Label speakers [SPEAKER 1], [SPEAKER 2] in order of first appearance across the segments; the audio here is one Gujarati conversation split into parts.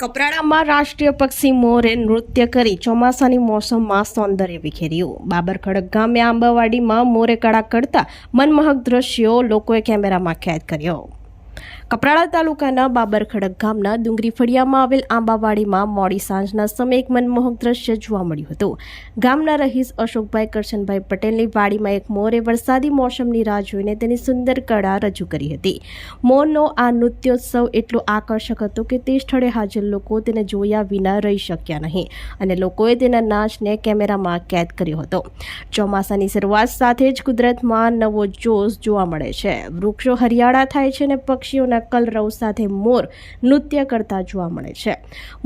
[SPEAKER 1] કપરાડામાં રાષ્ટ્રીય પક્ષી મોરે નૃત્ય કરી ચોમાસાની મોસમમાં સૌંદર્ય વિખેર્યું। બાબરખડક ગામે આંબાવાડીમાં મોરે કળા કરતા મનમોહક દ્રશ્યો લોકોએ કેમેરામાં કેદ કર્યો। કપરાડા તાલુકાના બાબરખડક ગામના ડુંગરી ફળિયામાં આવેલ આંબાવાડીમાં મોડી સાંજના સમયે એક મનમોહક દ્રશ્ય જોવા મળ્યું હતું। ગામના રહીશ અશોકભાઈ કરશનભાઈ પટેલની વાડીમાં એક મોરે વરસાદી મોસમની રાહ જોઈને તેની સુંદર કળા રજૂ કરી હતી। મોરનો આ નૃત્યોત્સવ એટલો આકર્ષક હતો કે તે સ્થળે હાજર લોકો તેને જોયા વિના રહી શક્યા નહીં અને લોકોએ તેના નાચને કેમેરામાં કેદ કર્યો હતો। ચોમાસાની શરૂઆત સાથે જ કુદરતમાં નવો જોશ જોવા મળે છે। વૃક્ષો હરિયાળા થાય છે અને પક્ષીઓના કલરવ સાથે મોર નૃત્ય કરતા જોવા મળે છે।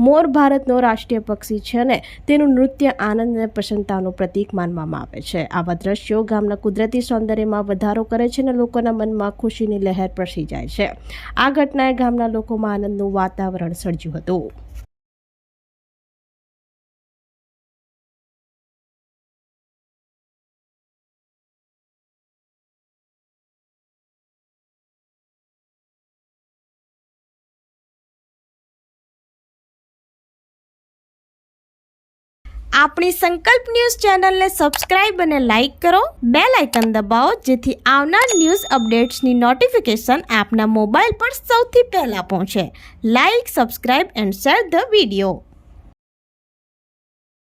[SPEAKER 1] મોર ભારતનો રાષ્ટ્રીય પક્ષી છે અને તેનું નૃત્ય આનંદ અને પ્રસન્નતાનું પ્રતીક માનવામાં આવે છે। આવા દ્રશ્યો ગામના કુદરતી સૌંદર્યમાં વધારો કરે છે અને લોકોના મનમાં ખુશીની લહેર પ્રસરી જાય છે। આ ઘટનાએ ગામના લોકોમાં આનંદનું વાતાવરણ સર્જ્યું હતું। આપણી સંકલ્પ ન્યૂઝ ચેનલને સબસ્ક્રાઇબ અને લાઇક કરો, બેલ આઇકન દબાવો જેથી આવનાર ન્યૂઝ અપડેટ્સની નોટિફિકેશન આપના મોબાઈલ પર સૌથી પહેલા પહોંચે। Like, subscribe and share the video.